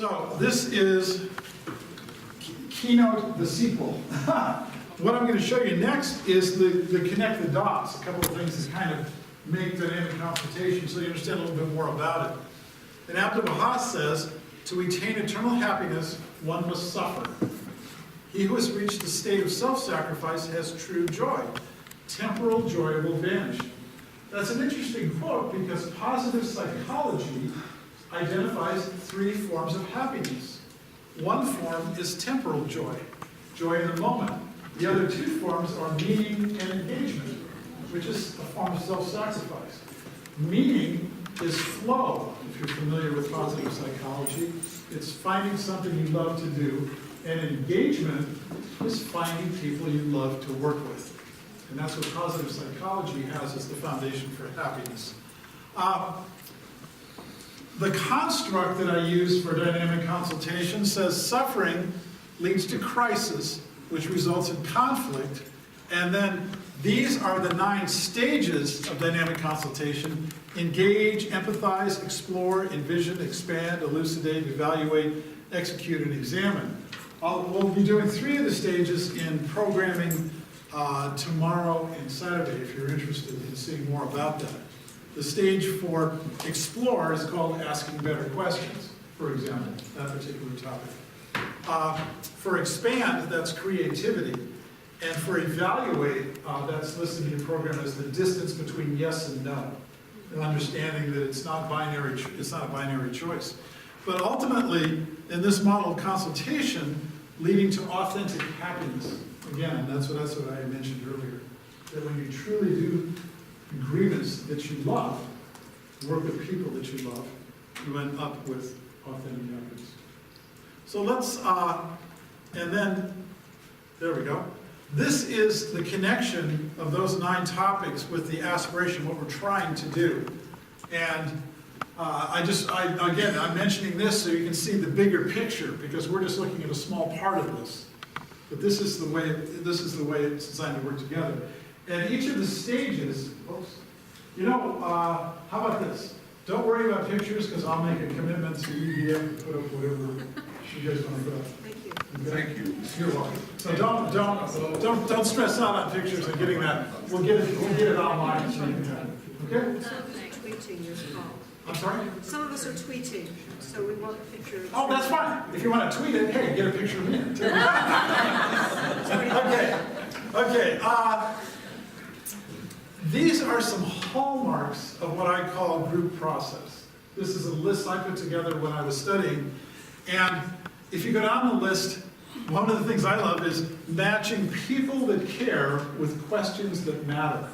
So this is Keynote, the sequel. What I'm going to show you next is the connect the dots, a couple of things that kind of make dynamic consultation so you understand a little bit more about it. And Abdu'l-Bahá says, to attain eternal happiness, one must suffer. He who has reached the state of self-sacrifice has true joy. Temporal joy will vanish. That's an interesting quote because positive psychology identifies three forms of happiness. One form is temporal joy, joy in the moment. The other two forms are meaning and engagement, which is a form of self-sacrifice. Meaning is flow, if you're familiar with positive psychology. It's finding something you love to do. And engagement is finding people you love to work with. And that's what positive psychology has as the foundation for happiness. The construct that I use for dynamic consultation says suffering leads to crisis, which results in conflict. And then these are the 9 stages of dynamic consultation: engage, empathize, explore, envision, expand, elucidate, evaluate, execute, and examine. We'll be doing 3 of the stages in programming tomorrow and Saturday if you're interested in seeing more about that. The stage for explore is called asking better questions, for example, that particular topic. For expand, that's creativity. And for evaluate, that's listed in your program as the distance between yes and no, and understanding that it's not a binary choice. But ultimately, in this model of consultation, leading to authentic happiness. Again, that's what I mentioned earlier. That when you truly do agreements that you love, work with people that you love, you end up with authentic happiness. So let's, and then, there we go. This is the connection of those 9 topics with the aspiration, what we're trying to do. And again, I'm mentioning this so you can see the bigger picture, because we're just looking at a small part of this. But this is the way it's designed to work together. And each of the stages, how about this? Don't worry about pictures, because I'll make a commitment to EBBF to put up whatever you guys want to put up. Thank you. Okay? Thank you. You're welcome. So don't stress out on pictures and getting that. We'll get it online so you can have it. Okay? Some of us are tweeting your call. I'm sorry? Some of us are tweeting, so we want a picture of. Oh, that's fine. If you want to tweet it, hey, get a picture of me. Okay. These are some hallmarks of what I call group process. This is a list I put together when I was studying. And if you go down the list, one of the things I love is matching people that care with questions that matter.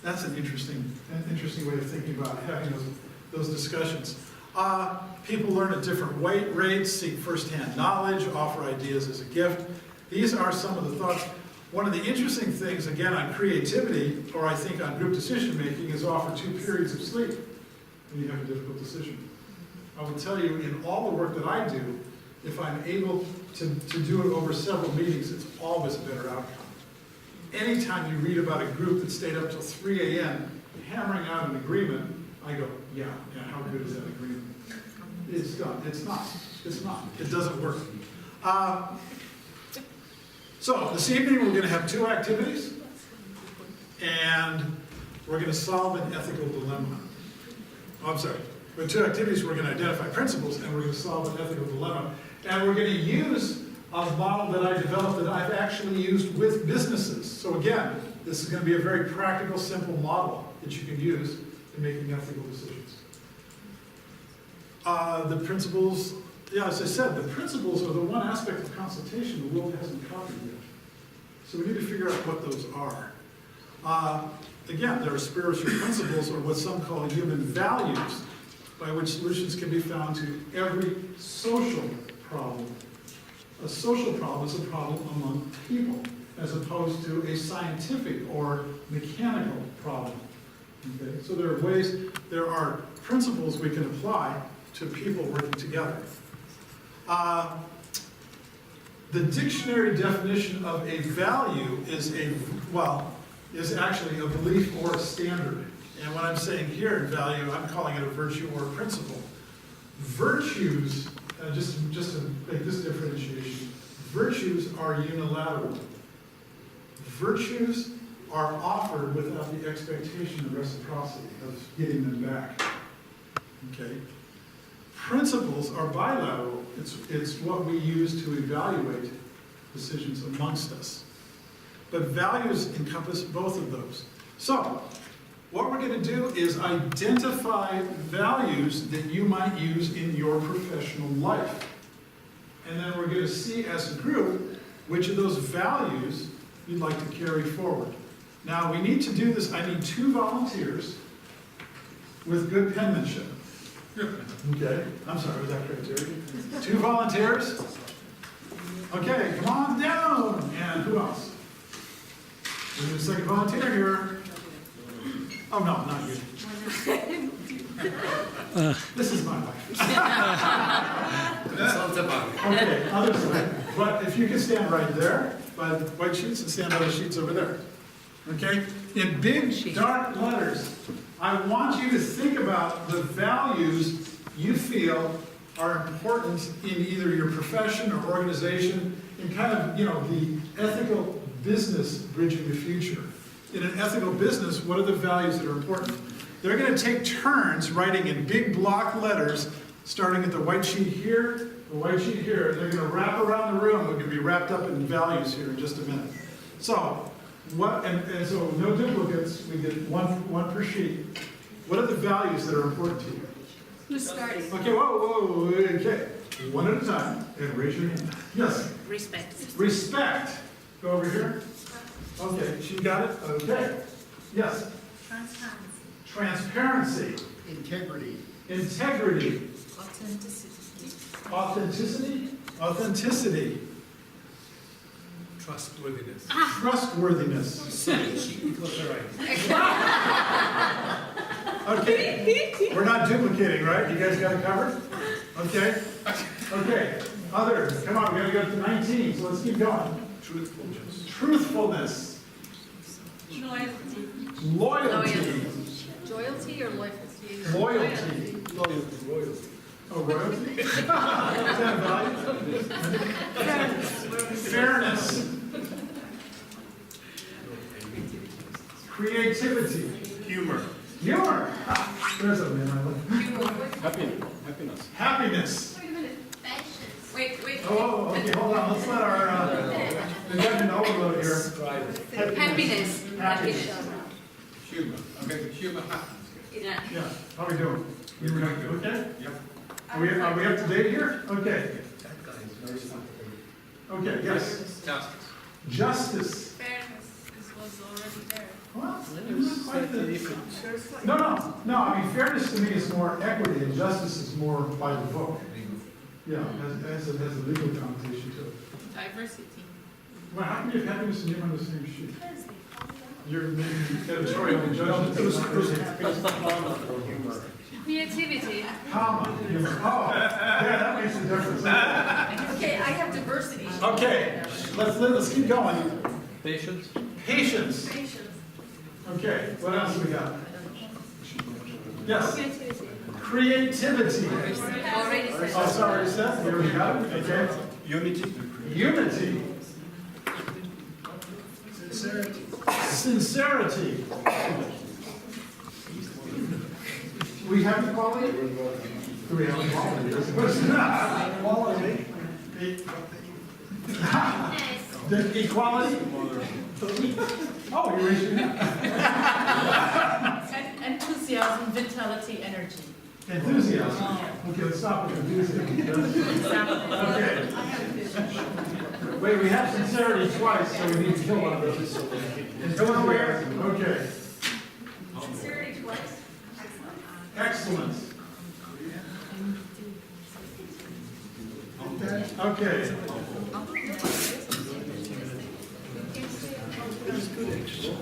That's an interesting way of thinking about having those discussions. People learn at different rates, seek firsthand knowledge, offer ideas as a gift. These are some of the thoughts. One of the interesting things, again, on creativity, or I think on group decision making, is offer 2 periods of sleep when you have a difficult decision. I will tell you, in all the work that I do, if I'm able to do it over several meetings, it's always a better outcome. Anytime you read about a group that stayed up till 3 a.m. hammering out an agreement, I go, yeah, how good is that agreement? It's not. It doesn't work. So this evening we're going to have 2 activities, and we're going to solve an ethical dilemma. Oh, I'm sorry. With 2 activities, we're going to identify principles, and we're going to solve an ethical dilemma. And we're going to use a model that I developed that I've actually used with businesses. So again, this is going to be a very practical, simple model that you can use in making ethical decisions. The principles, as I said, the principles are the one aspect of consultation the world hasn't covered yet. So we need to figure out what those are. Again, there are spiritual principles, or what some call human values, by which solutions can be found to every social problem. A social problem is a problem among people, as opposed to a scientific or mechanical problem. Okay? So there are principles we can apply to people working together. The dictionary definition of a value is actually a belief or a standard. And what I'm saying here in value, I'm calling it a virtue or a principle. Virtues just to make this differentiation, virtues are unilateral. Virtues are offered without the expectation of reciprocity, of getting them back. Okay? Principles are bilateral. It's what we use to evaluate decisions amongst us. But values encompass both of those. So, what we're going to do is identify values that you might use in your professional life. And then we're going to see as a group which of those values you'd like to carry forward. Now, we need to do this. I need 2 volunteers with good penmanship. Okay, I'm sorry, was that criteria? 2 volunteers? Okay, come on down. And who else? We need a second volunteer here. Oh, no, not you. This is my wife. Okay, other side. But if you can stand right there by the white sheets and stand by the sheets over there. Okay? In big, dark letters, I want you to think about the values you feel are important in either your profession or organization, in kind of, the ethical business bridging the future. In an ethical business, what are the values that are important? They're going to take turns writing in big block letters, starting at the white sheet here, the white sheet here. They're going to wrap around the room. We're going to be wrapped up in values here in just a minute. So, and so no duplicates. We get one per sheet. What are the values that are important to you? Who's starting? Okay, whoa, okay. One at a time, and raise your hand. Yes? Respect. Respect. Go over here. Okay, she got it? Okay. Yes? Transparency. Integrity. Integrity. Authenticity. Trustworthiness. Trustworthiness. Okay, we're not duplicating, right? You guys got it covered? Okay. Okay, others, come on, we gotta go to 19, so let's keep going. Truthfulness. Loyalty. Loyalty or loyalty? Loyalty. Oh, royalty? Is that a value? Fairness. Creativity. Humor. Humor. There's a man I love. Happiness. Happiness. Wait a minute. Wait. Oh, okay, hold on. Let's let our the judgment overload here. Happiness. Happiness. Humor. Okay, humor happens. Yeah. Yeah. How are we doing? We were okay? Yep. Are we up to date here? Okay. Okay. Yes. Justice. Fairness was already there. Well, it's quite the... No. I mean, fairness to me is more equity, and justice is more by the book. Yeah, has a legal connotation to it. Diversity. Well, how can you have happiness and humor on the same sheet? You're making editorial judgment. Creativity. Comma. Humor. Oh, yeah, that makes a difference. Okay, I have diversity. Okay, let's keep going. Patience. Patience. Okay, what else we got? Yes. Creativity. Already said. Oh, sorry, Seth. Here we go. Okay. Unity. Sincerity. We have equality? Do we have equality? Quality. The equality? Oh, you're raising your hand. Enthusiasm, vitality, energy. Enthusiasm. Okay, let's stop with enthusiasm. Okay. Wait, we have sincerity twice, so we need to kill one of those. Enthusiasm. Okay. Sincerity twice. Excellent. Okay.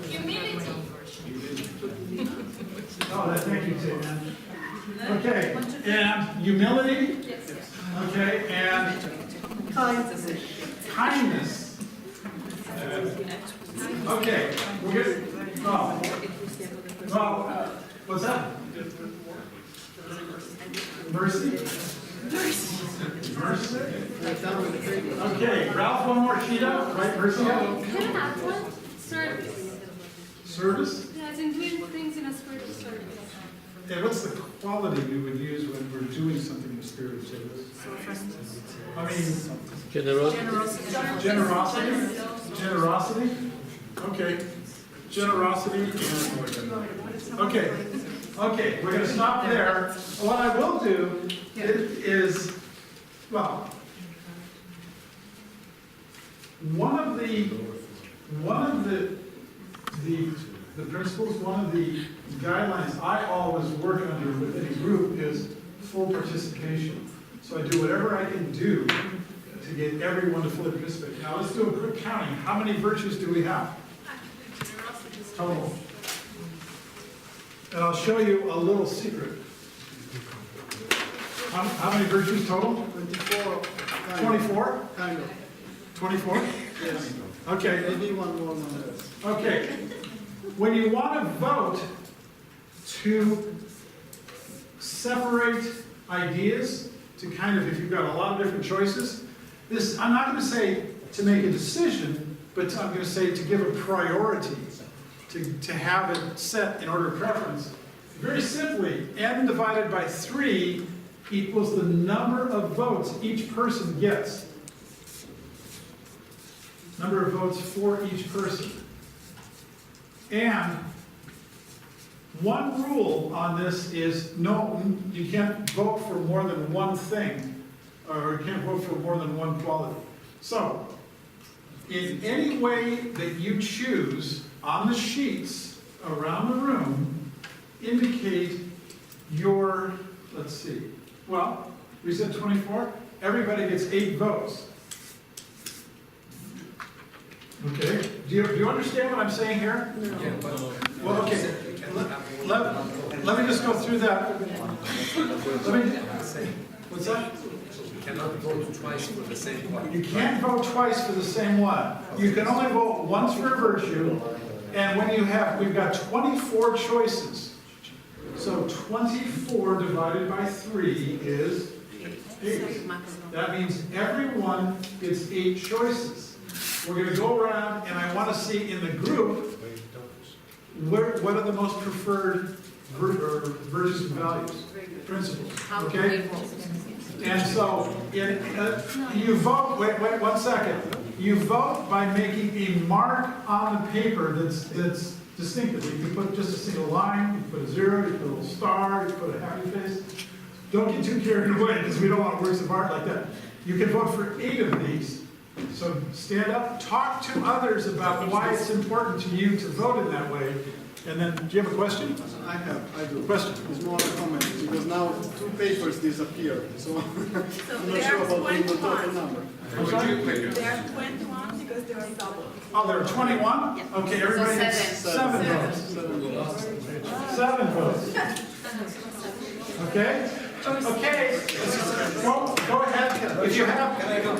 Humility. Oh, thank you, Tim. Okay, and humility. Okay, and kindness. Okay, we're good. What's that? Mercy. Mercy. Okay, Ralph, one more sheet up, right, Mercy? Can I have one? Service. Service? Yeah, it's in doing things in a spirit of service. And what's the quality we would use when we're doing something in the spirit of service? I mean, generosity? Generosity? Okay. Generosity and, okay, we're gonna stop there. What I will do is, well, one of the principles, one of the guidelines I always work under within a group is full participation. So I do whatever I can do to get everyone to fully participate. Now let's do a quick counting. How many virtues do we have? Total. And I'll show you a little secret. How many virtues total? 24. 24? Kind of. 24? Yes. Okay. Maybe one more number. Okay. When you want to vote to separate ideas, to kind of, if you've got a lot of different choices, this, I'm not going to say to make a decision, but I'm going to say to give a priority, to have it set in order of preference. Very simply, n divided by 3 equals the number of votes each person gets. Number of votes for each person. And one rule on this is no, you can't vote for more than one thing, or you can't vote for more than one quality. So, in any way that you choose on the sheets around the room, indicate your, let's see, well, we said 24, everybody gets 8 votes. Okay, do you understand what I'm saying here? Yeah, but Well, okay, let me just go through that. What's that? You cannot vote twice for the same one. You can't vote twice for the same one. You can only vote once for a virtue, and when you have, we've got 24 choices. So 24 divided by 3 is 8. That means everyone gets 8 choices. We're going to go around, and I want to see in the group, what are the most preferred virtues and values, principles, okay? And so, you vote, wait 1 second. You vote by making a mark on the paper that's distinctive. You can put just a single line, you can put a 0, you put a little star, you put a happy face. Don't get too carried away, because we don't want works of art like that. You can vote for 8 of these. So stand up, talk to others about why it's important to you to vote in that way. And then, do you have a question? I do. Question. It's more a comment, because now 2 papers disappear, so I'm not there sure are about the 21. total number. I'm sorry? There are 21 because there are double. Oh, there are 21? Okay, everybody gets 7 votes. 7 votes. Okay? Okay, go ahead. If you have... Can I go?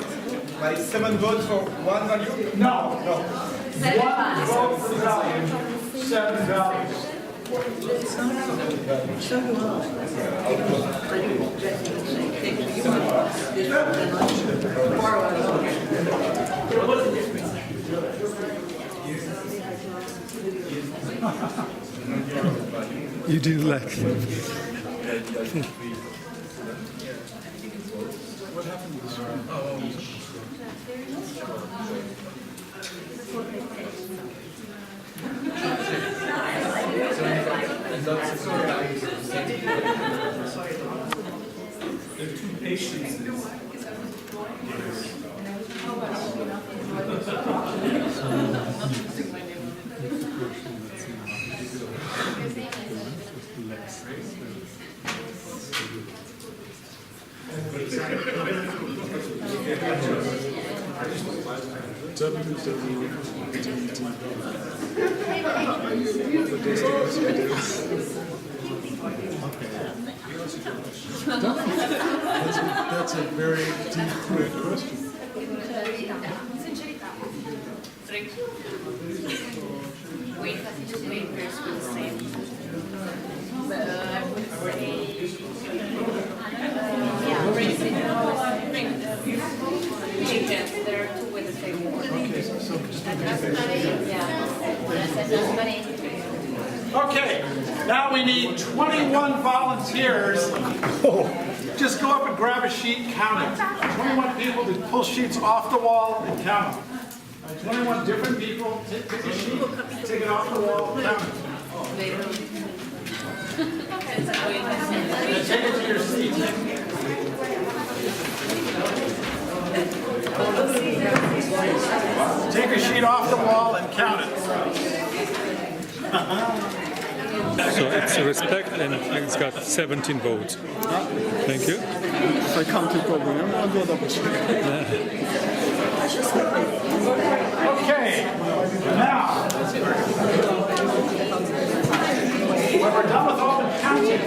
By 7 votes for one value? No. 7 1 values. vote for value, 7 values. You do like them. The 2 patients. That's a very deep, great question. Yeah, Okay, now we need 21 volunteers. Just go up and grab a sheet, count it. 21 people to pull sheets off the wall and count them. 21 different people, take a sheet, take it off the wall, count it. And take it to your seat. Take a sheet off the wall and count it. So it's a respect, and it's got 17 votes. Thank you. If I come to problem, I'll do a double check. Okay, now, when we're done with all the counting,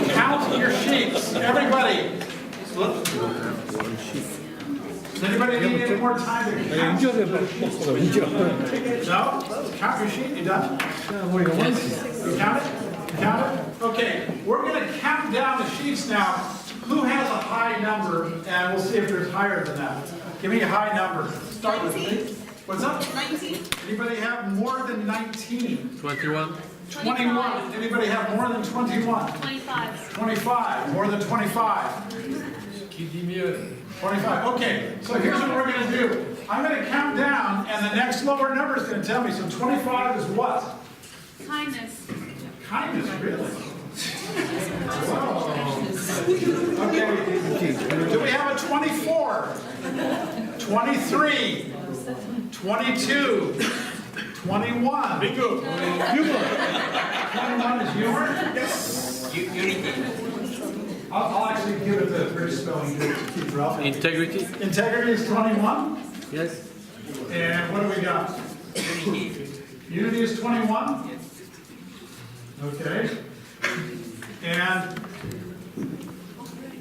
count your sheets, everybody. Does anybody need any more time to count? No? Count your sheet, you done? You count it? You count it? Okay, we're going to count down the sheets now. Who has a high number? And we'll see if there's higher than that. Give me a high number. Start with me. What's up? 19. Anybody have more than 19? 21. 21. Anybody have more than 21? 25. 25. More than 25? 25. Okay, so here's what we're going to do. I'm going to count down, and the next lower number is going to tell me. So 25 is what? Kindness. Kindness, really? Whoa. Okay. Do we have a 24? 23? 22? 21? Bingo. Humor. 21 is humor? Yes. Unity. I'll actually give it the British spelling to keep Ralph. Integrity. Integrity is 21. Yes. And what do we got? Unity is 21. Okay. And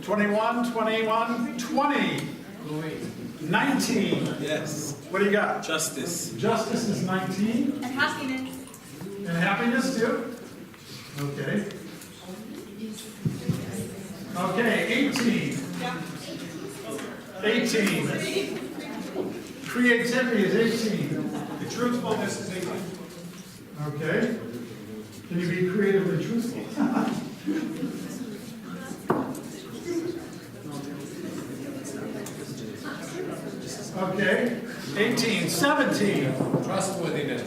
21, 21, 20. 19. Yes. What do you got? Justice. Justice is 19. And happiness. And happiness too? Okay. Okay, 18. 18. Creativity is 18. The truthfulness is 18. Okay. Can you be creatively truthful? Okay. 18. 17. Trustworthiness.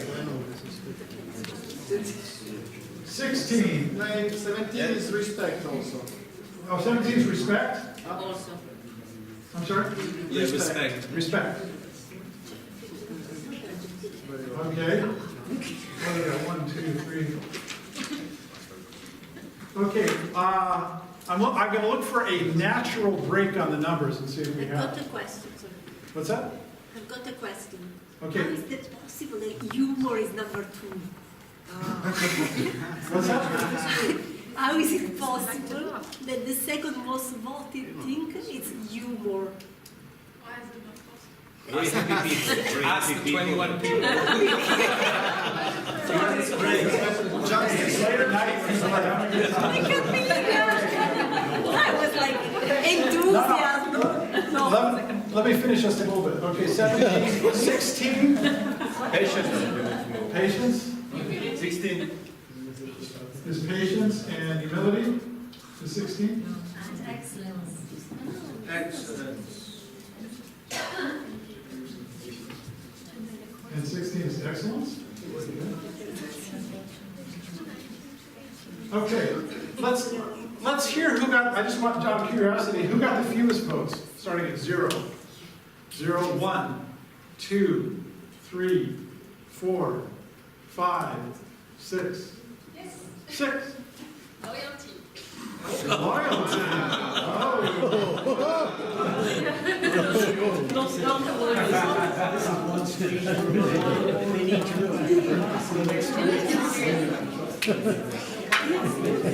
16. 17 is respect also. Oh, 17 is respect? Also. I'm sorry? Yeah, respect. Respect. Okay. What do we got? 1, 2, 3. Okay. I'm going to look for a natural break on the numbers and see if we I've got have. a question, sir. What's that? I've got a question. Okay. How is it possible that humor is number 2? What's that? How is it possible that the second most voted thing is humor? Very happy people. Ask the 21 people. It's late at night. People are having a good I time. can't believe that. I was like enthusiasm. No. Let me finish just a little bit. Okay, 17, 16. Patience. Patience 16. is patience, and humility is 16. And excellence. Excellence. And 16 is excellence. Okay, let's hear who got, I just want out of curiosity, who got the fewest votes, starting at 0. 0, 1, 2, 3, 4, 5, 6. 6. Loyalty. Loyalty.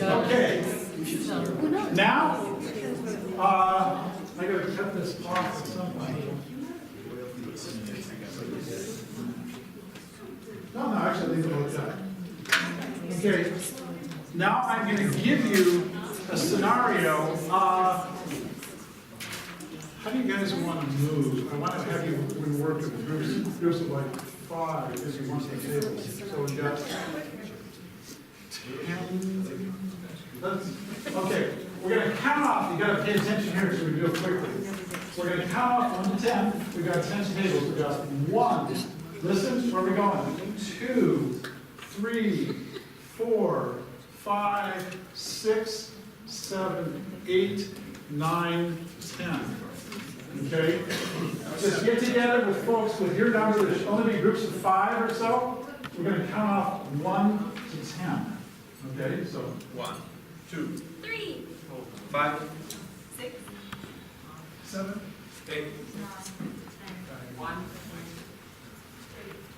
Okay. Now, I gotta cut this off at some point. No, actually, leave it like that. Okay. Now I'm going to give you a scenario. How do you guys want to move? I want to have you work in groups of like 5 if you want the tables. So we got 10. Okay, we're going to count off. You got to pay attention here so we do it quickly. We're going to count off 1 to 10. We've got 10 tables. We've got 1. Listen, where are we going? 2, 3, 4, 5, 6, 7, 8, 9, 10. Okay? Just get together with folks with your number. There should only be groups of 5 or so. We're going to count off 1 to 10. Okay? So 1, 2, 3, 5, 6, 7, 8, 1,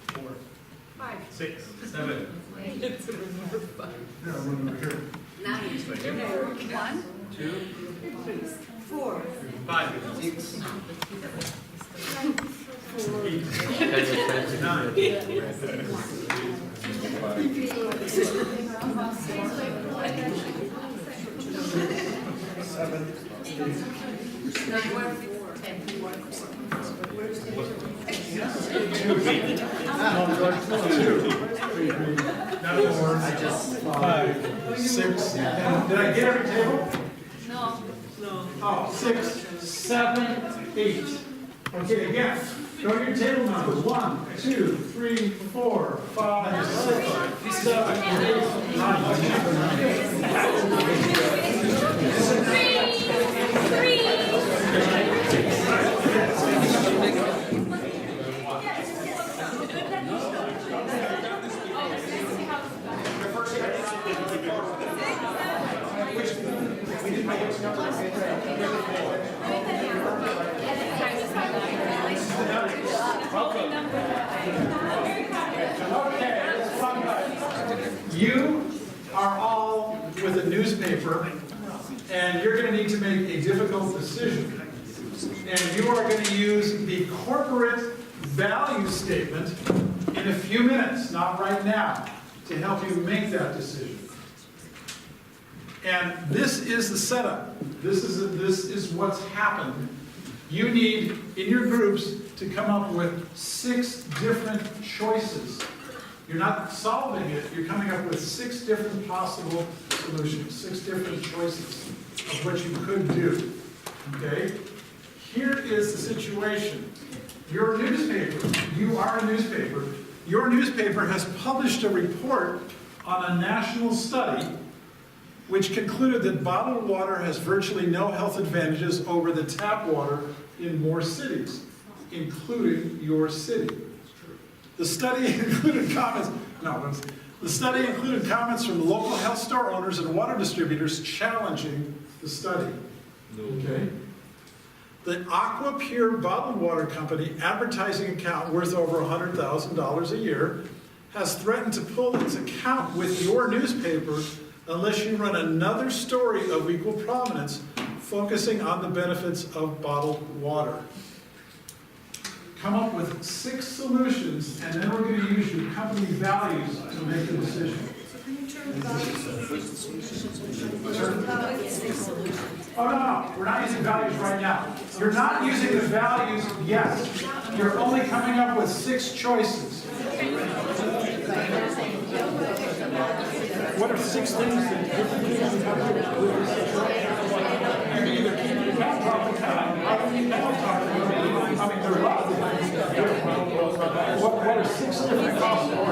4, 5, 6, 7, yeah, one over here. 1, 2, 4, 5, 6, 9. Five, 6. Did I get every table? no, Oh, 6, 7, 8. Okay, again, go to your table numbers. 1, 2, 3, 4, 5, 6, 7, 8, 9. You are all with a newspaper, and you're going to need to make a difficult decision. And you are going to use the corporate value statement in a few minutes, not right now, to help you make that decision. And this is the setup. This is what's happened. You need, in your groups, to come up with 6 different choices. You're not solving it, you're coming up with 6 different possible solutions, 6 different choices of what you could do. Okay? Here is the situation. Your newspaper, you are a newspaper, your newspaper has published a report on a national study which concluded that bottled water has virtually no health advantages over the tap water in more cities, including your city. The study included comments from local health store owners and water distributors challenging the study. Okay? The Aqua Pure Bottled Water Company advertising account worth over $100,000 a year has threatened to pull its account with your newspaper unless you run another story of equal prominence focusing on the benefits of bottled water. Come up with 6 solutions, and then we're going to use your company values to make a decision. Oh, no, we're not using values right now. You're not using the values yet. You're only coming up with 6 choices. What are 6 things that different people come up with? You can either keep it account, talk it down, you don't talk it down. I mean, there are a lot of things. What are 6 different possible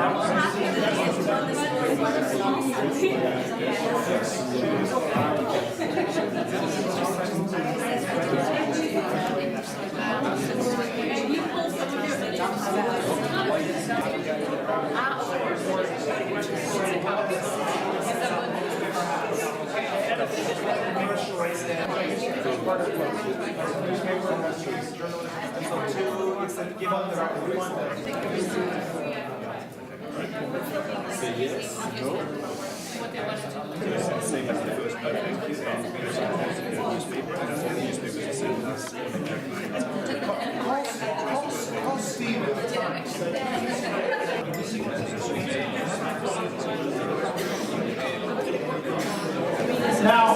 Now,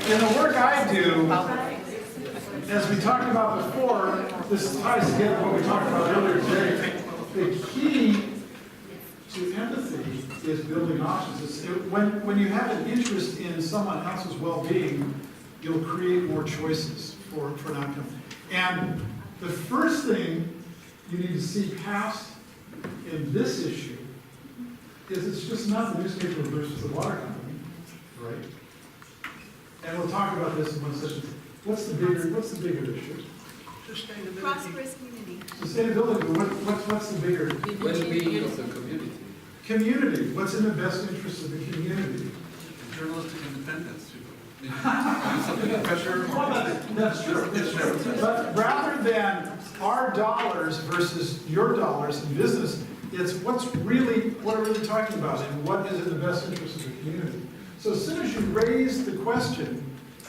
in the work I do, as we talked about before, this ties together what we talked about earlier today. The key to empathy is building options. When you have an interest in someone else's well-being, you'll create more choices for an outcome. And the first thing you need to see past in this issue is it's just not the newspaper versus the water company, right? And we'll talk about this in one session. What's the bigger issue? Prosperous community. Sustainability, but what's the bigger? Well-being of the community. Community, what's in the best interest of the community? Journalistic independence. Something pressure. Well, that's true. But rather than our dollars versus your dollars in business, it's what are we really talking about and what is in the best interest of the community. So as soon as you raise the question,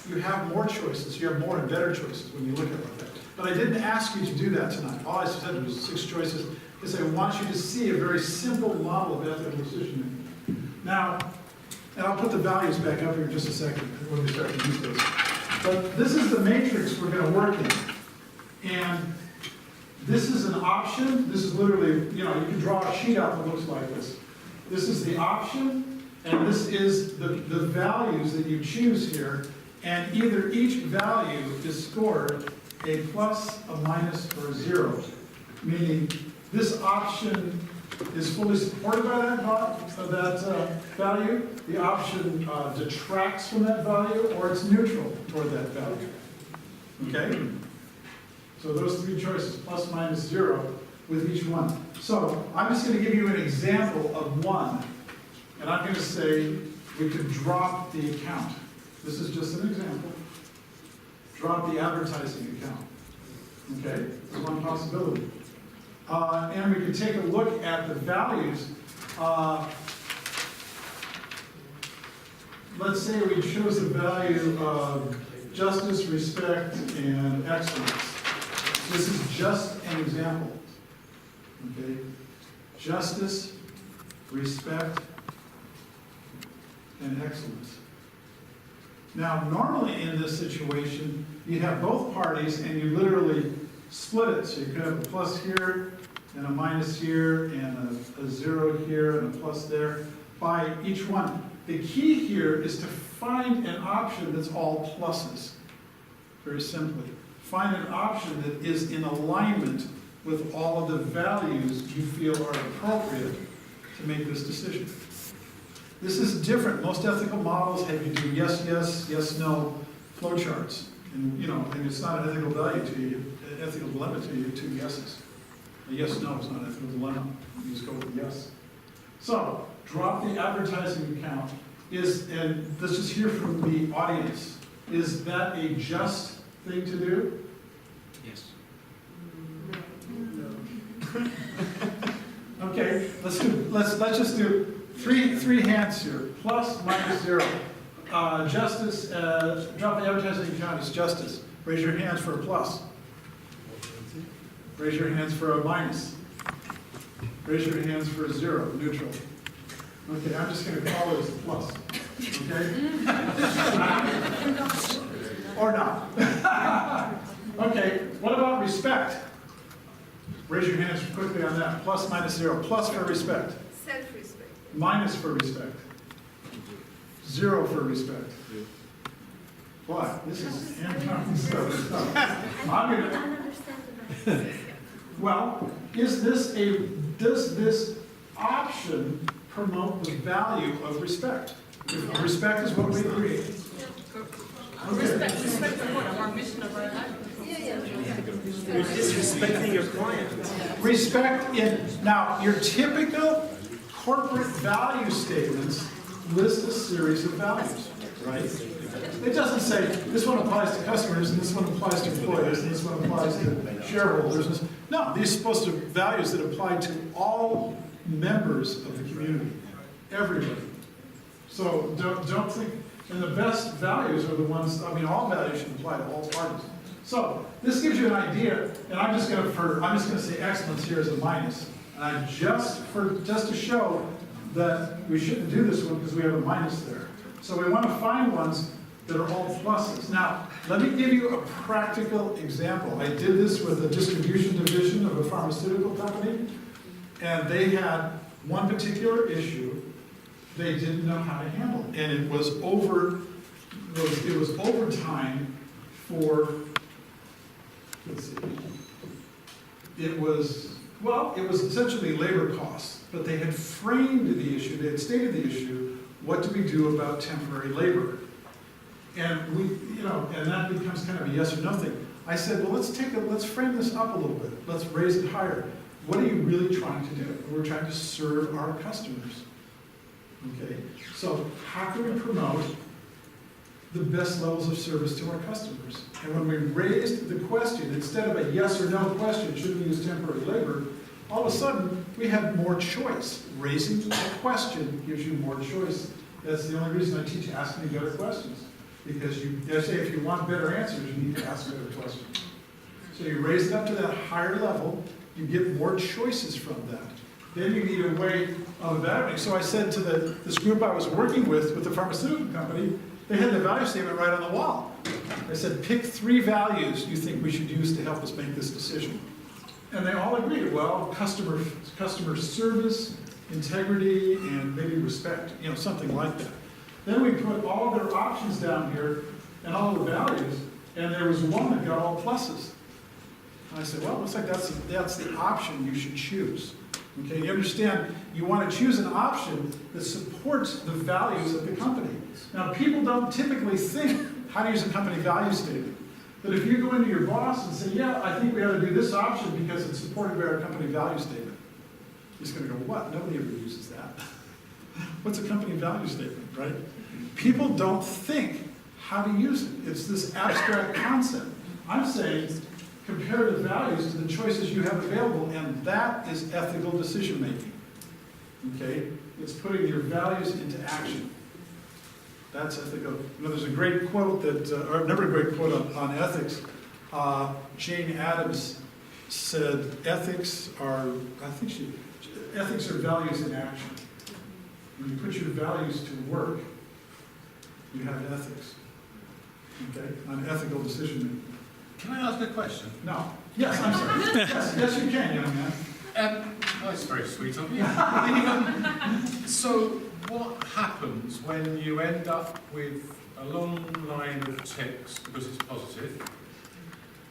you have more choices. You have more and better choices when you look at it like that. But I didn't ask you to do that tonight. All I said was 6 choices, because I want you to see a very simple model of ethical decision making. Now, and I'll put the values back up here in just a second when we start to use those. But this is the matrix we're going to work in. And this is an option. This is literally, you can draw a sheet out that looks like this. This is the option, and this is the values that you choose here. And either each value is scored a plus, a minus, or a 0. Meaning this option is fully supported by that value. The option detracts from that value, or it's neutral toward that value. Okay? So those 3 choices, plus, minus, 0, with each one. So I'm just going to give you an example of one. And I'm going to say we could drop the account. This is just an example. Drop the advertising account. Okay? There's one possibility. And we could take a look at the values. Let's say we chose the value of justice, respect, and excellence. This is just an example. Okay? Justice, respect, and excellence. Now, normally in this situation, you have both parties and you literally split it. So you could have a plus here, and a minus here, and a 0 here, and a plus there, by each one. The key here is to find an option that's all pluses, very simply. Find an option that is in alignment with all of the values you feel are appropriate to make this decision. This is different. Most ethical models have you do yes, yes, yes, no flowcharts. And it's not an ethical value to you, an ethical dilemma to you, 2 yeses. A yes, no is not an ethical dilemma. You just go with yes. So, drop the advertising account. And let's just hear from the audience. Is that a just thing to do? Yes. Okay, let's just do three hands here. Plus, minus, 0. Justice, drop the advertising account is justice. Raise your hands for a plus. Raise your hands for a minus. Raise your hands for a 0, neutral. Okay, I'm just going to call it as a plus. Okay? Or not. Okay, what about respect? Raise your hands quickly on that. Plus, minus, 0. Plus for respect. Self-respect. Minus for respect. 0 for respect. What? This is hand-counting stuff. I'm gonna. Well, does this option promote the value of respect? If respect is what we create. Okay. Respect for what? Our mission of our life. You're disrespecting your client. Respect now, your typical corporate value statements list a series of values, right? It doesn't say this one applies to customers, and this one applies to employees, and this one applies to shareholders. No, these are supposed to be values that apply to all members of the community, everybody. So don't think, and the best values are the ones, all values should apply to all parties. So this gives you an idea, and I'm just going to say excellence here as a minus, and just to show that we shouldn't do this one because we have a minus there. So we want to find ones that are all pluses. Now, let me give you a practical example. I did this with a distribution division of a pharmaceutical company, and they had one particular issue they didn't know how to handle. And it was overtime for, let's see, it was essentially labor costs, but they had framed the issue, they had stated the issue, what do we do about temporary labor? And and that becomes kind of a yes or no thing. I said, well, let's frame this up a little bit. Let's raise it higher. What are you really trying to do? We're trying to serve our customers. Okay, so how can we promote the best levels of service to our customers? And when we raised the question, instead of a yes or no question, should we use temporary labor, all of a sudden we had more choice. Raising a question gives you more choice. That's the only reason I teach asking better questions. Because they say if you want better answers, you need to ask better questions. So you raise it up to that higher level, you get more choices from that. Then you need a way of evaluating. So I said to this group I was working with the pharmaceutical company, they had the value statement right on the wall. I said, pick 3 values you think we should use to help us make this decision. And they all agreed, well, customer service, integrity, and maybe respect, something like that. Then we put all their options down here and all the values, and there was one that got all pluses. And I said, well, it looks like that's the option you should choose. Okay, you understand, you want to choose an option that supports the values of the company. Now, people don't typically think how to use a company value statement. But if you go into your boss and say, yeah, I think we ought to do this option because it's supported by our company value statement, he's going to go, what? Nobody ever uses that. What's a company value statement, right? People don't think how to use it. It's this abstract concept. I'm saying compare the values to the choices you have available, and that is ethical decision making. Okay? It's putting your values into action. That's ethical. There's a great quote or another great quote on ethics. Jane Addams said, ethics are values in action. When you put your values to work, you have ethics. Okay? On ethical decision making. Can I ask a question? No. Yes, I'm sorry. Yes, you can, young man. That's very sweet of you. So, what happens when you end up with a long line of ticks because it's positive,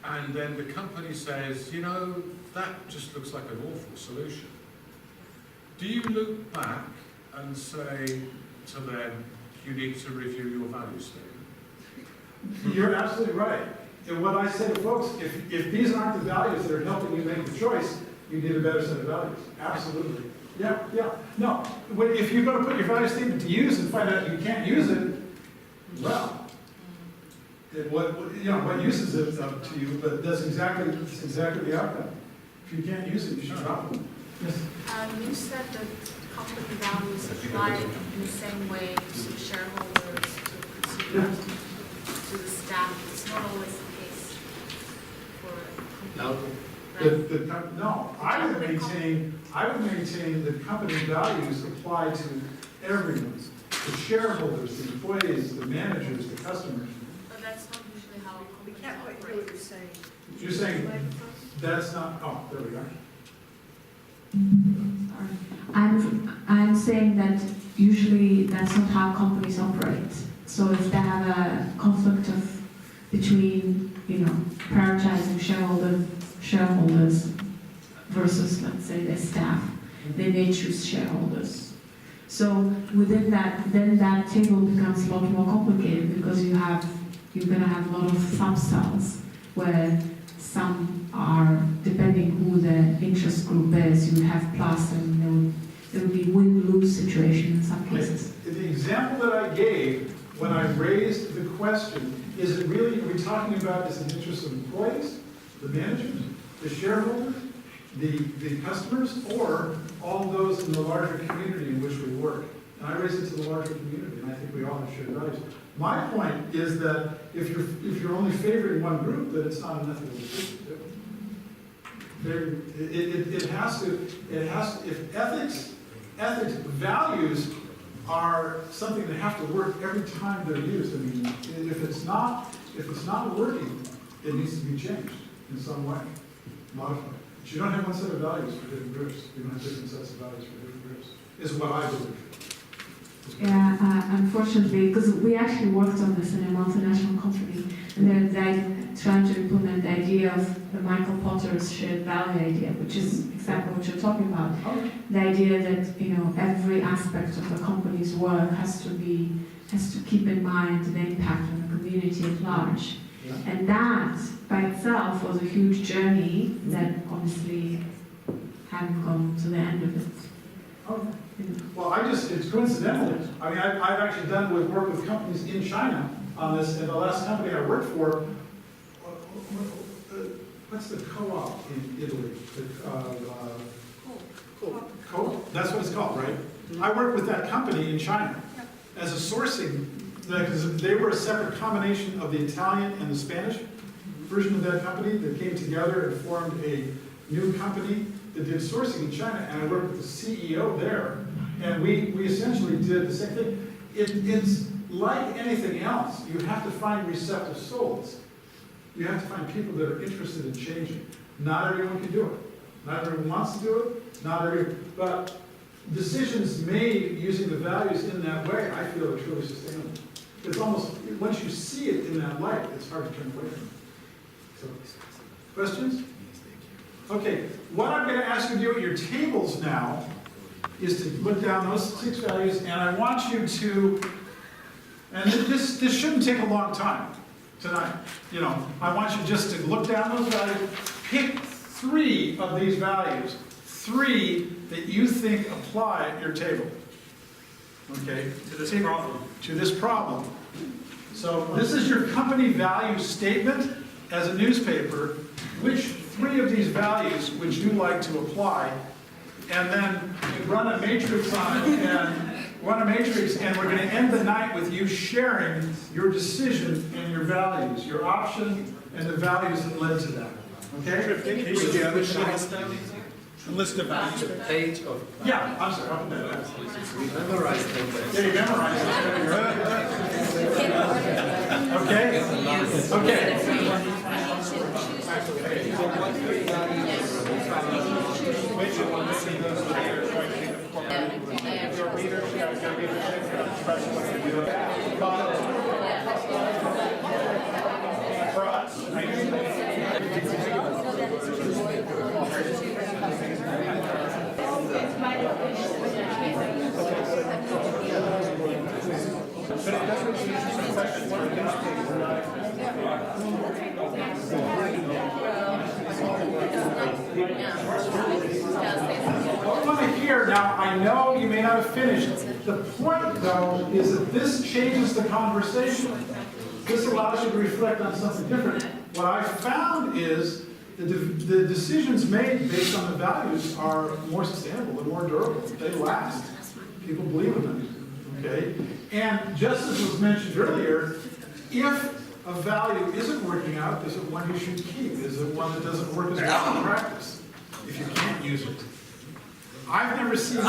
and then the company says, that just looks like an awful solution? Do you look back and say to them, you need to review your value statement? You're absolutely right. And what I say to folks, if these aren't the values that are helping you make the choice, you need a better set of values. Absolutely. Yeah. No, if you're going to put your value statement to use and find out you can't use it, well, what use is it up to you? But that's exactly the outcome. If you can't use it, you should drop it. Yes. You said that company values apply in the same way to the shareholders, to consumers, to the staff. It's not always the case for a company. No, I would maintain that company values apply to everyone. The shareholders, the employees, the managers, the customers. But that's not usually how We companies can't quite hear operate. what you're saying. You're saying that's not, there we go. I'm saying that usually that's not how companies operate. So if they have a conflict between, prioritizing shareholders versus, let's say, their staff, they may choose shareholders. So within that, then that table becomes a lot more complicated because you're going to have a lot of substyles where some are, depending who the interest group is, you have plus and there would be win-lose situation in some cases. The example that I gave when I raised the question, are we talking about is it the interest of employees, the managers, the shareholders, the customers, or all those in the larger community in which we work? And I raised it to the larger community, and I think we all have shared values. My point is that if you're only favoring one group, then it's not an ethical decision. It has to, if ethics values are something that have to work every time they're used. I mean, if it's not working, it needs to be changed in some way, modified. But you don't have one set of values for different groups. You don't have different sets of values for different groups, is what I believe. Yeah, unfortunately, because we actually worked on this in a multinational company, and they're trying to implement the idea of the Michael Potter's shared value idea, which is exactly what you're talking about. The idea that, you know, every aspect of the company's work has to keep in mind the impact on the community at large. Yeah. And that by itself was a huge journey that obviously hadn't gone to the end of it. Okay. Well, it's coincidental. I mean, I've actually done work with companies in China on this, and the last company I worked for, what's the co-op in Italy? Co-op? That's what it's called, right? I worked with that company in China as a sourcing, because they were a separate combination of the Italian and the Spanish version of that company that came together and formed a new company that did sourcing in China, and I worked with the CEO there, and we essentially did the same thing. It's like anything else. You have to find receptive souls. You have to find people that are interested in changing. Not everyone can do it. Not everyone wants to do it. But decisions made using the values in that way, I feel, are truly sustainable. It's almost, once you see it in that light, it's hard to turn away from it. So, questions? Okay, what I'm going to ask you to do at your tables now is to look down those 6 values, and I want you to, and this shouldn't take a long time tonight. You know, I want you just to look down those values, pick 3 of these values, 3 that you think apply at your table. Okay? To this problem. To this problem. So this is your company value statement as a newspaper. Which 3 of these values would you like to apply? And then run a matrix on it, and we're going to end the night with you sharing your decision and your values, your option and the values that led to that. Okay? A list of values. Page of. Yeah, I'm sorry, I'll put that up. We memorized them. Yeah, you memorize it. Okay? What I want to hear now, I know you may not have finished. The point, though, is that this changes the conversation. This allows you to reflect on something different. What I found is the decisions made based on the values are more sustainable and more durable. They last. People believe in them. Okay? And just as was mentioned earlier, if a value isn't working out, is it one you should keep? Is it one that doesn't work as well in practice? If you can't use it. I've never seen,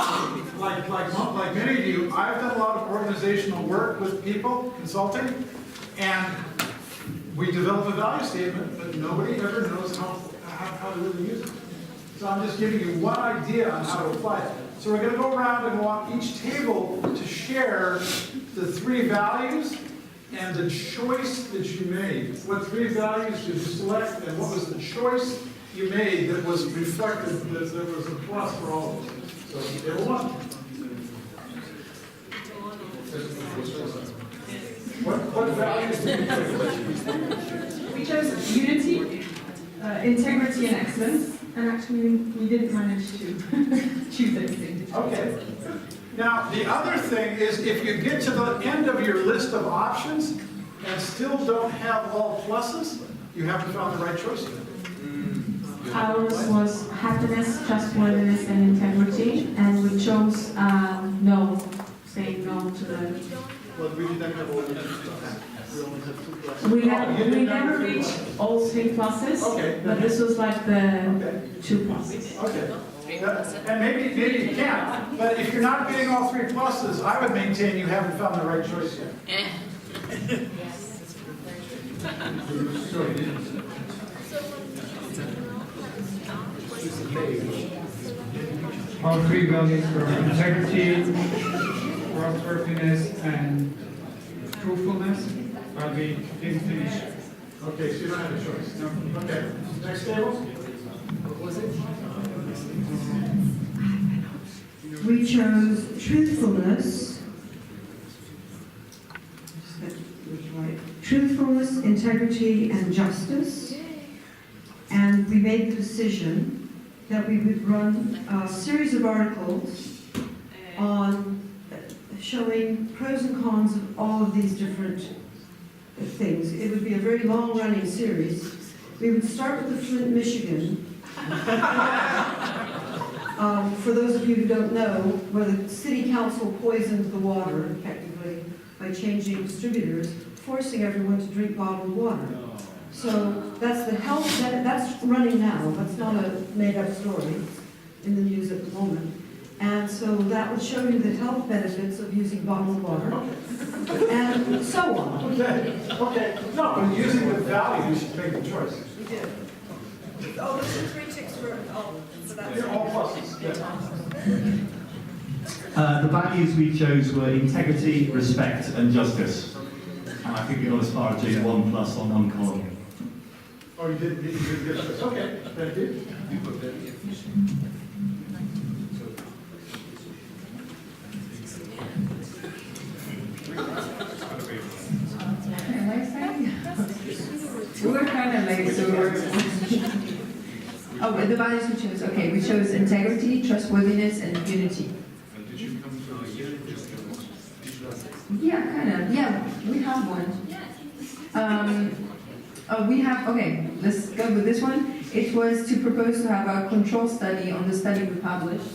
like many of you, I've done a lot of organizational work with people, consulting, and we develop a value statement, but nobody ever knows how to really use it. So I'm just giving you one idea on how to apply it. So we're going to go around and want each table to share the 3 values and the choice that you made. What 3 values did you select, and what was the choice you made that was reflected, that there was a plus for all of them? So table 1. What values did you pick? We chose unity, integrity, and excellence, and actually we didn't manage to choose anything. Okay. Now, the other thing is, if you get to the end of your list of options and still don't have all pluses, you haven't found the right choice yet. Ours was happiness, trustworthiness, and integrity, and we chose no, saying no to the. But we didn't have all the we only have 2 classes. We never reached all 3 pluses, Okay. but this was like the 2 pluses. Okay. And maybe you can, but if you're not getting all 3 pluses, I would maintain you haven't found the right choice yet. All 3 values were integrity, trustworthiness, and truthfulness, but we didn't finish. Okay, so you don't have a choice. No. Okay, next table. What was it? We chose truthfulness, truthfulness, integrity, and justice. And we made the decision that we would run a series of articles on showing pros and cons of all of these different things. It would be a very long-running series. We would start with the Flint, Michigan. For those of you who don't know, where the city council poisoned the water, effectively, by changing distributors, forcing everyone to drink bottled water. So that's the health, that's running now. That's not a made-up story in the news at the moment. And so that would show you the health benefits of using bottled water, and so on. Okay. No, but using the values, you should make the choice. We did. Oh, the 3 ticks were, so that's... They're all pluses. Yeah. The values we chose were integrity, respect, and justice. And I think we got as far as doing 1 plus on one column. Oh, you did good choice. Okay, thank you. We were kind of late, so we were... Oh, the values we chose. Okay, we chose integrity, trustworthiness, and unity. And did you come to a unit? Yeah, kind of. Yeah, we have one. Okay, let's go with this one. It was to propose to have a control study on the study we published,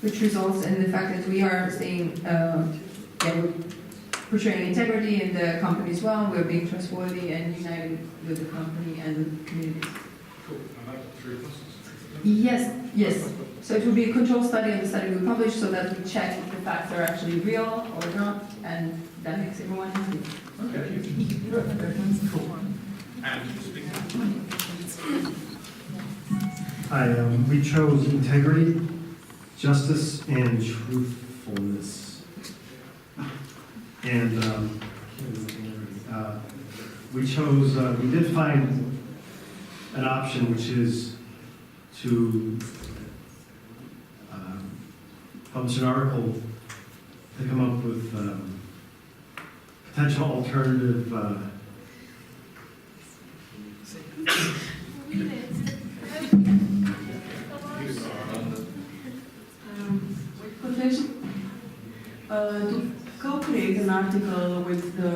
which results in the fact that we are saying, we're portraying integrity in the company as well, we're being trustworthy and united with the company and the community. Cool. And that's 3 pluses. Yes. So it will be a control study on the study we published so that we check if the facts are actually real or not, and that makes everyone happy. Okay. Good. Cool. And speaking we chose integrity, justice, and truthfulness. And we did find an option, which is to publish an article to come up with potential alternative to co-create an article with the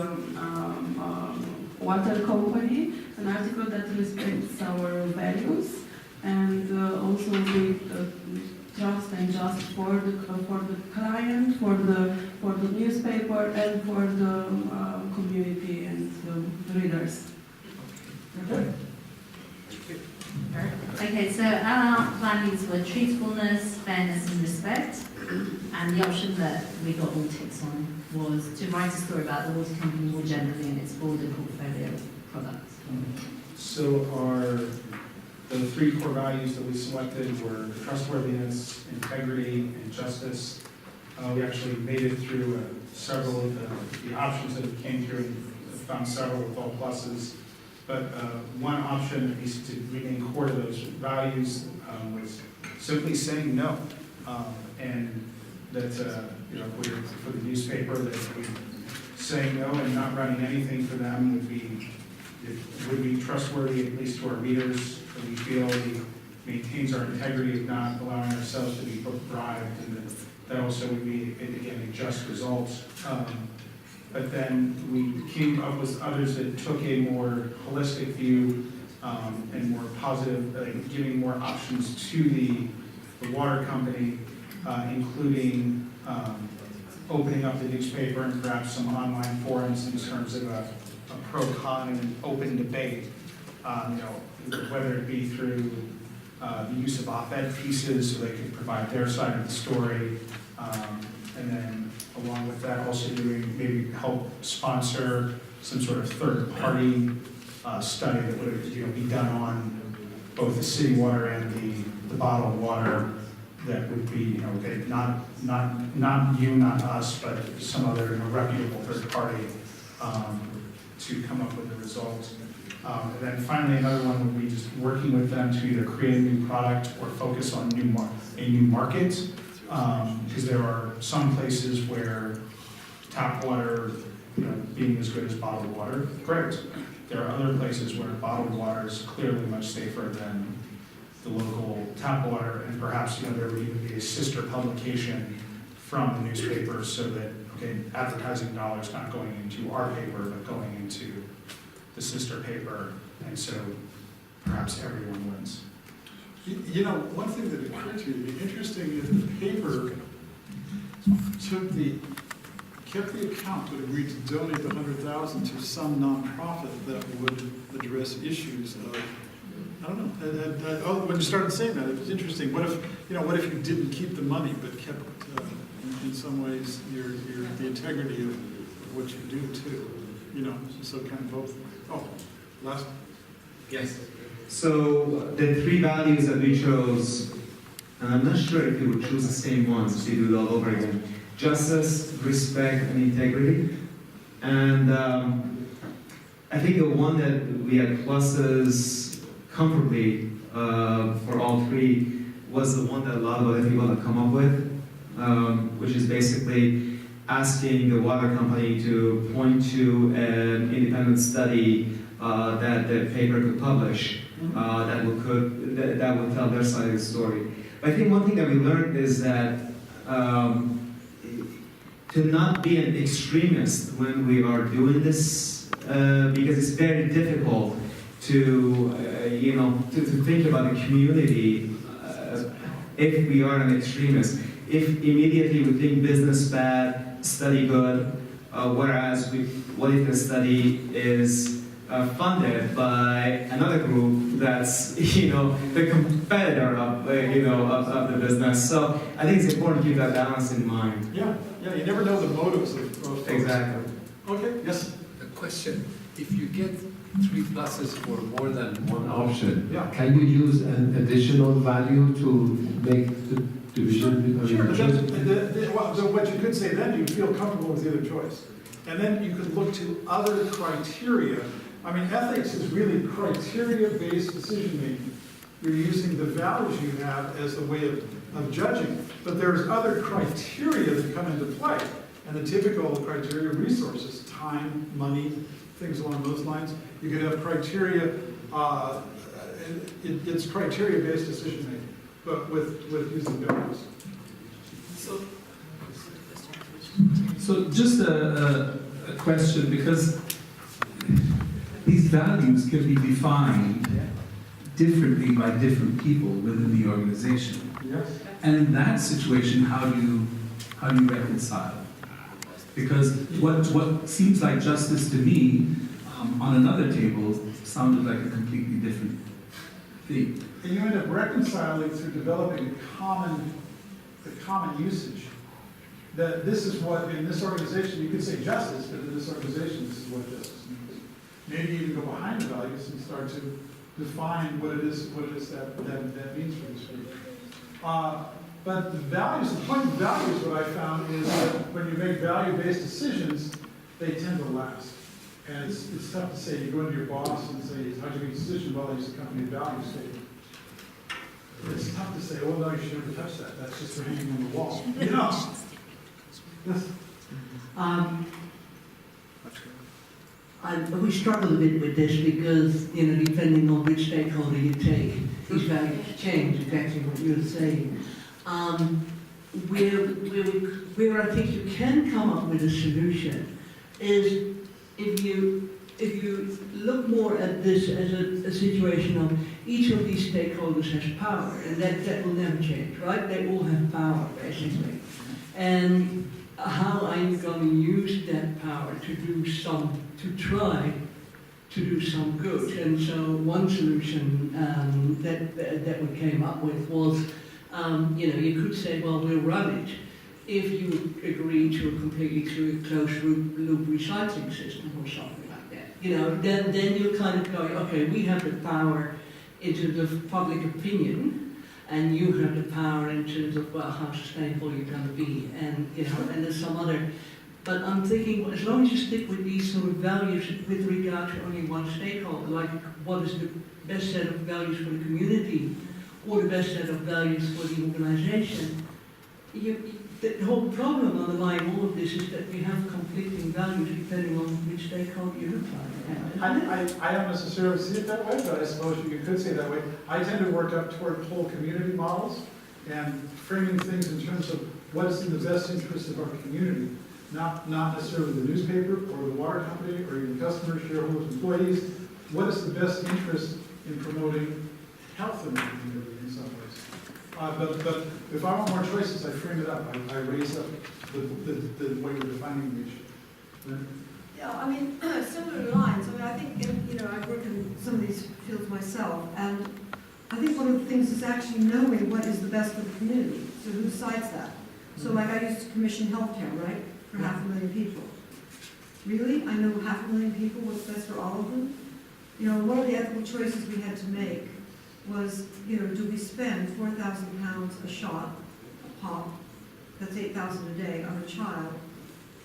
water company, an article that respects our values and also with trust and just for the client, for the newspaper, and for the community and the readers. Okay, so our values were truthfulness, fairness and respect, and the option that we got all ticks on was to write a story about the water company more generally and its broader portfolio of products. So the 3 core values that we selected were trustworthiness, integrity, and justice. We actually made it through several of the options that we came through and found several with all pluses. But one option, at least to remain core to those values, was simply saying no. And that, for the newspaper, that we saying no and not running anything for them would be trustworthy, at least to our readers. That we feel he maintains our integrity of not allowing ourselves to be bribed, and that also would be, again, a just result. But then we came up with others that took a more holistic view and more positive, giving more options to the water company, including opening up the newspaper and perhaps some online forums in terms of a pro-con and open debate, whether it be through the use of op-ed pieces so they could provide their side of the story. And then along with that, also doing, maybe help sponsor some sort of third-party study that would be done on both the city water and the bottled water that would be, okay, not you, not us, but some other reputable third party to come up with the results. And then finally, another one would be just working with them to either create a new product or focus on a new market. Because there are some places where tap water, being as good as bottled water, great. There are other places where bottled water is clearly much safer than the local tap water, and perhaps there would even be a sister publication from the newspaper so that, okay, advertising dollars not going into our paper, but going into the sister paper, and so perhaps everyone wins. One thing that occurred to me, it'd be interesting if the paper kept the account but agreed to donate the $100,000 to some nonprofit that would address issues of, I don't know. When you started saying that, it was interesting. What if you didn't keep the money but kept, in some ways, the integrity of what you do too? So kind of both. Oh, last. Yes. So the three values that we chose, and I'm not sure if we would choose the same ones, so we do it all over again. Justice, respect, and integrity. And I think the one that we had pluses comfortably for all three was the one that a lot of other people have come up with, which is basically asking the water company to point to an independent study that the paper could publish that would tell their side of the story. But I think one thing that we learned is that to not be an extremist when we are doing this, because it's very difficult to think about the community if we are an extremist. If immediately we think business bad, study good, whereas what if the study is funded by another group that's the competitor of the business. So I think it's important to keep that balance in mind. Yeah, you never know the motives of folks. Exactly. Okay, yes. A question: if you get 3 pluses for more than one option, Can you use an additional value to make the division? Sure, but what you could say then, you'd feel comfortable with either choice. And then you could look to other criteria. I mean, ethics is really criteria-based decision-making. You're using the values you have as the way of judging. But there's other criteria that come into play. And the typical criteria, resources, time, money, things along those lines. You could have criteria, it's criteria-based decision-making, but with using values. So just a question, because these values can be defined differently by different people within the organization. Yes. And in that situation, how do you reconcile? Because what seems like justice to me on another table sounded like a completely different thing. And you end up reconciling through developing the common usage. That this is what, in this organization, you could say justice, but in this organization, this is what justice means. Maybe you can go behind the values and start to define what it is that means for this group. But the values, the point of values, what I found is that when you make value-based decisions, they tend to last. And it's tough to say, you go into your boss and say, how'd you make a decision? Well, I use the company value statement. It's tough to say, oh no, you should never touch that. That's just for hanging on the wall. Yes. We struggle a bit with this because, depending on which stakeholder you take, these values change, exactly what you're saying. Where I think you can come up with a solution is if you look more at this as a situation of each of these stakeholders has power, and that will never change, right? They all have power, basically. And how are you going to use that power to try to do some good. And so one solution that we came up with was, you could say, well, we'll run it if you agree to a completely closed loop recycling system or something like that. Then you're kind of going, okay, we have the power in terms of public opinion, and you have the power in terms of, well, how sustainable you're going to be, and there's some other. But I'm thinking, well, as long as you stick with these sort of values with regard to only one stakeholder, like what is the best set of values for the community, or the best set of values for the organization, the whole problem underlying all of this is that we have conflicting values depending on which stakeholder you look at. I don't necessarily see it that way, but I suppose you could see it that way. I tend to work up toward whole community models and framing things in terms of what is in the best interest of our community, not necessarily the newspaper or the water company or even customers, shareholders, employees. What is the best interest in promoting health in the community in some ways? But if I want more choices, I frame it up. I raise up the way we're defining the issue. Yeah, I mean, similar lines. I mean, I think, I work in some of these fields myself, and I think one of the things is actually knowing what is the best for the community. So who decides that? So like I used to commission healthcare, right, for 500,000 people. Really? I know 500,000 people, what's best for all of them? One of the ethical choices we had to make was, do we spend £4,000 a shot, a pop, that's 8,000 a day, on a child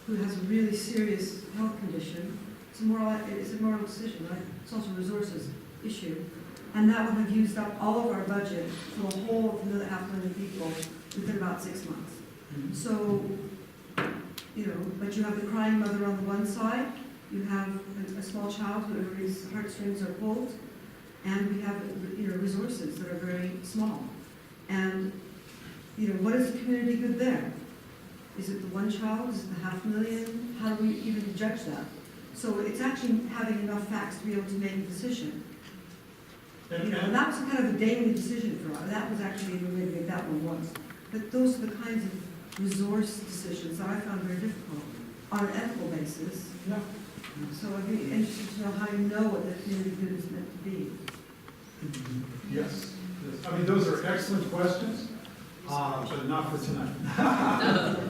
who has a really serious health condition? It's a moral decision, right? It's also a resources issue. And that would have used up all of our budget for the whole of another 500,000 people within about 6 months. So, but you have the crying mother on the one side, you have a small child whose heartstrings are pulled, and we have resources that are very small. And what is the community good there? Is it the one child? Is it the 500,000? How do we even judge that? So it's actually having enough facts to be able to make a decision. And that was kind of a daily decision for us. That was actually the way to make that one once. But those are the kinds of resource decisions that I found very difficult on an ethical basis. Yeah. So I'd be interested to know how you know what the community good is meant to be. Yes. I mean, those are excellent questions, but not for tonight.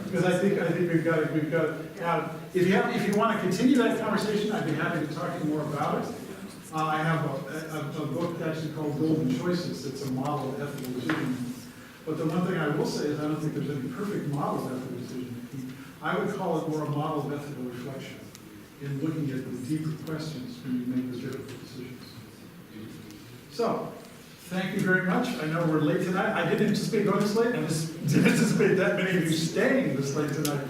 Because I think we've got. If you want to continue that conversation, I'd be happy to talk to you more about it. I have a book actually called Golden Choices. It's a model of ethical decision. But the one thing I will say is I don't think there's any perfect model of ethical decision making. I would call it more a model of ethical reflection in looking at the deeper questions when you make those difficult decisions. So, thank you very much. I know we're late tonight. I didn't anticipate going this late. I just didn't anticipate that many of you staying this late tonight.